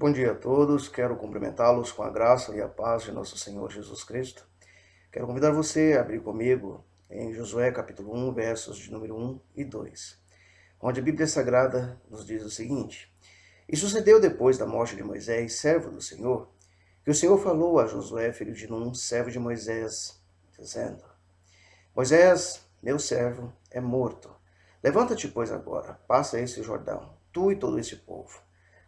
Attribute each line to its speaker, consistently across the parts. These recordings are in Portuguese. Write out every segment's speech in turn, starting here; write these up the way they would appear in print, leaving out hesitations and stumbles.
Speaker 1: Bom dia a todos, quero cumprimentá-los com a graça e a paz de nosso Senhor Jesus Cristo. Quero convidar você a abrir comigo em Josué capítulo 1, versos de número 1 e 2, onde a Bíblia Sagrada nos diz o seguinte: E sucedeu depois da morte de Moisés, servo do Senhor, que o Senhor falou a Josué, filho de Num, servo de Moisés, dizendo: Moisés, meu servo, é morto. Levanta-te, pois, agora, passa esse Jordão, tu e todo esse povo,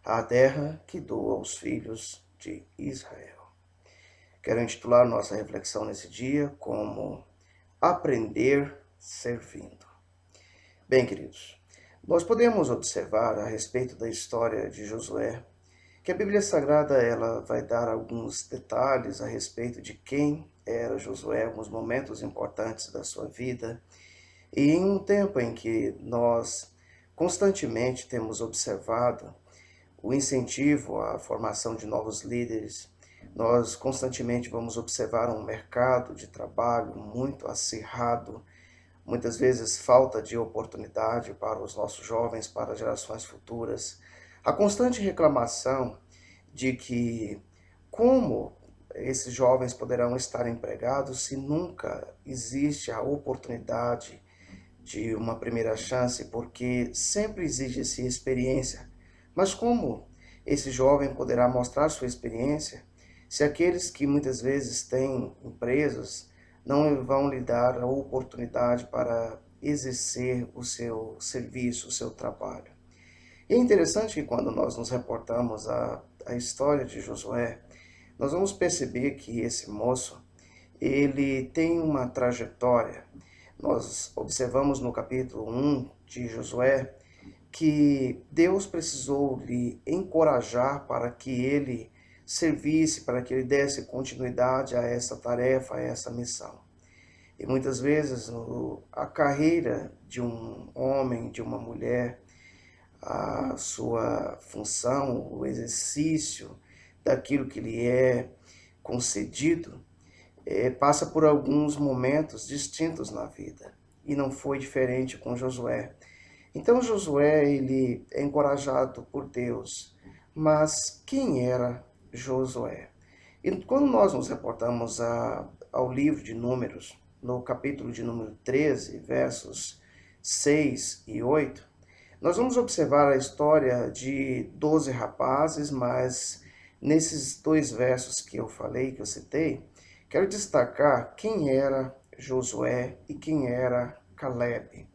Speaker 1: à terra que dou aos filhos de Israel. Quero intitular nossa reflexão nesse dia como Aprender Servindo. Bem, queridos, nós podemos observar a respeito da história de Josué que a Bíblia Sagrada ela vai dar alguns detalhes a respeito de quem era Josué, alguns momentos importantes da sua vida. E em um tempo em que nós constantemente temos observado o incentivo à formação de novos líderes, nós constantemente vamos observar um mercado de trabalho muito acirrado, muitas vezes falta de oportunidade para os nossos jovens, para as gerações futuras, a constante reclamação de que como esses jovens poderão estar empregados se nunca existe a oportunidade de uma primeira chance, porque sempre exige-se experiência. Mas como esse jovem poderá mostrar sua experiência se aqueles que muitas vezes têm empresas não vão lhe dar a oportunidade para exercer o seu serviço, o seu trabalho? E é interessante que quando nós nos reportamos à história de Josué, nós vamos perceber que esse moço, ele tem uma trajetória. Nós observamos no capítulo 1 de Josué que Deus precisou lhe encorajar para que ele servisse, para que ele desse continuidade a essa tarefa, a essa missão. E muitas vezes a carreira de um homem, de uma mulher, a sua função, o exercício daquilo que lhe é concedido, passa por alguns momentos distintos na vida. E não foi diferente com Josué. Então Josué ele é encorajado por Deus. Mas quem era Josué? E quando nós nos reportamos ao livro de Números, no capítulo de número 13, versos 6 e 8, nós vamos observar a história de 12 rapazes, mas nesses dois versos que eu falei, que eu citei, quero destacar quem era Josué e quem era Caleb.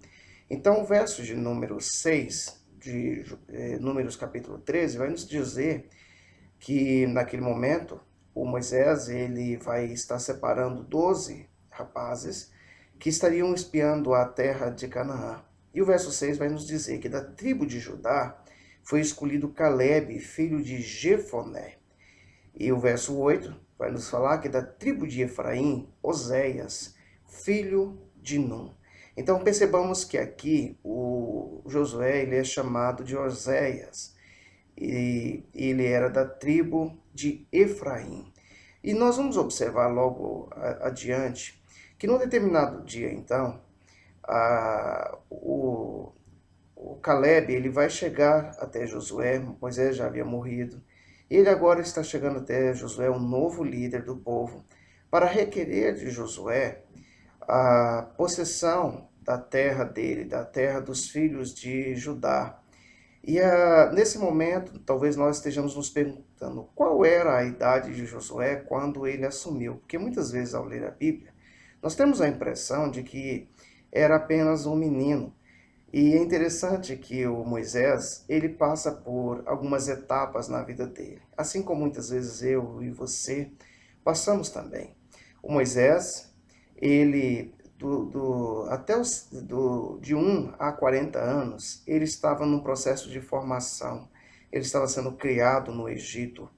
Speaker 1: Então, o verso de número 6 de Números capítulo 13 vai nos dizer que naquele momento o Moisés ele vai estar separando 12 rapazes que estariam espiando a terra de Canaã. E o verso 6 vai nos dizer que da tribo de Judá foi escolhido Caleb, filho de Jefoné. E o verso 8 vai nos falar que da tribo de Efraim, Oséias, filho de Num. Então percebamos que aqui o Josué ele é chamado de Oséias e ele era da tribo de Efraim. E nós vamos observar logo adiante que num determinado dia então o Caleb ele vai chegar até Josué. Moisés já havia morrido. Ele agora está chegando até Josué, um novo líder do povo, para requerer de Josué a possessão da terra dele, da terra dos filhos de Judá. E nesse momento, talvez nós estejamos nos perguntando qual era a idade de Josué quando ele assumiu, porque muitas vezes ao ler a Bíblia, nós temos a impressão de que era apenas um menino. E é interessante que o Moisés, ele passa por algumas etapas na vida dele, assim como muitas vezes eu e você passamos também. O Moisés, ele de 1 a 40 anos, ele estava num processo de formação. Ele estava sendo criado no Egito,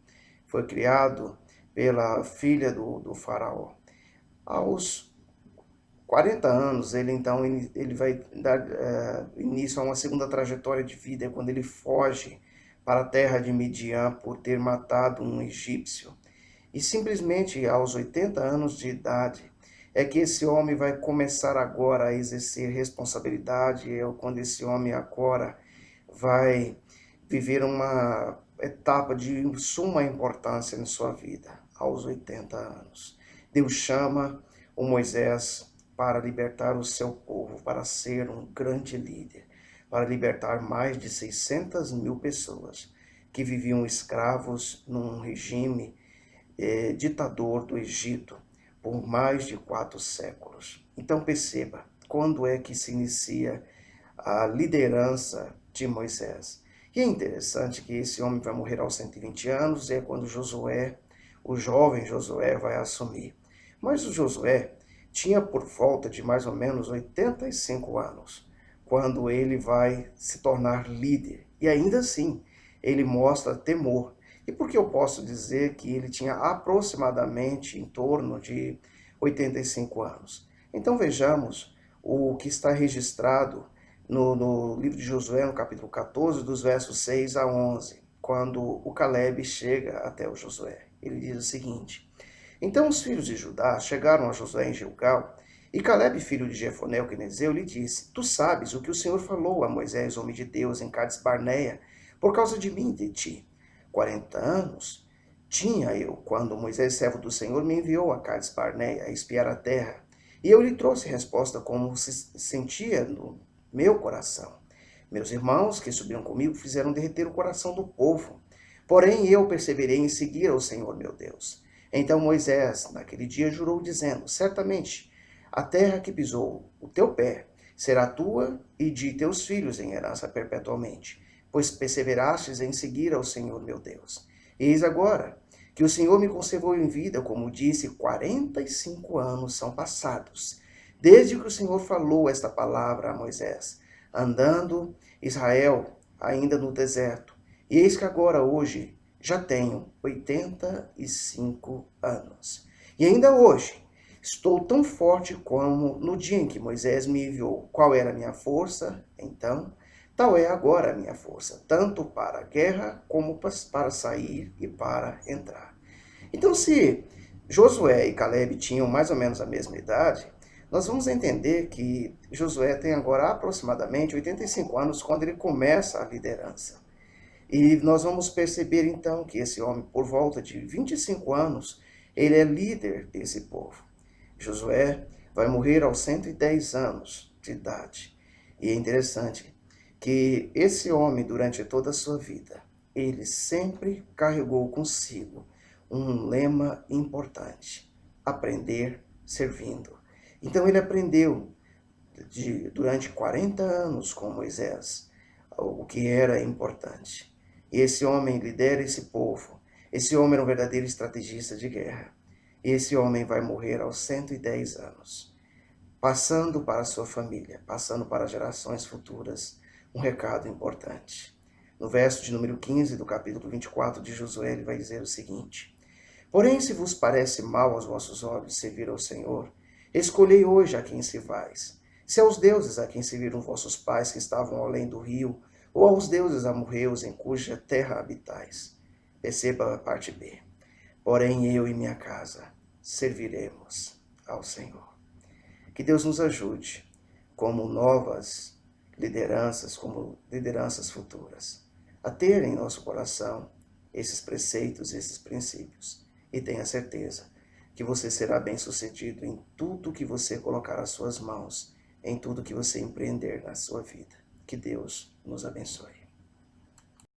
Speaker 1: foi criado pela filha do faraó. Aos 40 anos, ele vai dar início a uma segunda trajetória de vida, quando ele foge para a terra de Midian por ter matado um egípcio. E simplesmente aos 80 anos de idade é que esse homem vai começar agora a exercer responsabilidade, quando esse homem agora vai viver uma etapa de suma importância em sua vida, aos 80 anos. Deus chama o Moisés para libertar o seu povo, para ser um grande líder, para libertar mais de 600 mil pessoas que viviam escravos num regime ditador do Egito por mais de 4 séculos. Então perceba, quando é que se inicia a liderança de Moisés? E é interessante que esse homem vai morrer aos 120 anos, é quando Josué, o jovem Josué, vai assumir. Mas o Josué tinha por volta de mais ou menos 85 anos, quando ele vai se tornar líder. E ainda assim, ele mostra temor. E por que eu posso dizer que ele tinha aproximadamente em torno de 85 anos? Então vejamos o que está registrado no livro de Josué, no capítulo 14, dos versos 6 a 11, quando o Caleb chega até o Josué. Ele diz o seguinte: Então os filhos de Judá chegaram a Josué em Gilgal, e Caleb, filho de Jefoné, o quenezeu, lhe disse: Tu sabes o que o Senhor falou a Moisés, homem de Deus, em Cades Barneia, por causa de mim e de ti. 40 anos tinha eu, quando Moisés, servo do Senhor, me enviou a Cades Barneia a espiar a terra. E eu lhe trouxe resposta como se sentia no meu coração. Meus irmãos que subiram comigo fizeram derreter o coração do povo. Porém eu perseverei em seguir ao Senhor meu Deus. Então Moisés, naquele dia, jurou, dizendo: Certamente a terra que pisou o teu pé será tua e de teus filhos em herança perpetuamente, pois perseverastes em seguir ao Senhor meu Deus. Eis agora que o Senhor me conservou em vida, como disse, 45 anos são passados, desde que o Senhor falou esta palavra a Moisés, andando Israel ainda no deserto. E eis que agora, hoje, já tenho 85 anos. E ainda hoje, estou tão forte como no dia em que Moisés me enviou. Qual era a minha força, então? Tal é agora a minha força, tanto para a guerra como para sair e para entrar. Então, se Josué e Caleb tinham mais ou menos a mesma idade, nós vamos entender que Josué tem agora aproximadamente 85 anos quando ele começa a liderança. E nós vamos perceber então que esse homem, por volta de 25 anos, ele é líder desse povo. Josué vai morrer aos 110 anos de idade. E é interessante que esse homem, durante toda a sua vida, ele sempre carregou consigo um lema importante: aprender servindo. Então ele aprendeu durante 40 anos com Moisés o que era importante. E esse homem lidera esse povo. Esse homem era um verdadeiro estrategista de guerra. Esse homem vai morrer aos 110 anos, passando para a sua família, passando para gerações futuras, um recado importante. No verso de número 15 do capítulo 24 de Josué, ele vai dizer o seguinte: Porém, se vos parece mal aos vossos olhos servir ao Senhor, escolhei hoje a quem servais. Se aos deuses a quem serviram vossos pais que estavam além do rio, ou aos deuses amorreus em cuja terra habitais. Perceba a parte B. Porém, eu e minha casa serviremos ao Senhor. Que Deus nos ajude, como novas lideranças, como lideranças futuras, a ter em nosso coração esses preceitos, esses princípios. E tenha certeza que você será bem-sucedido em tudo que você colocar as suas mãos, em tudo que você empreender na sua vida. Que Deus nos abençoe.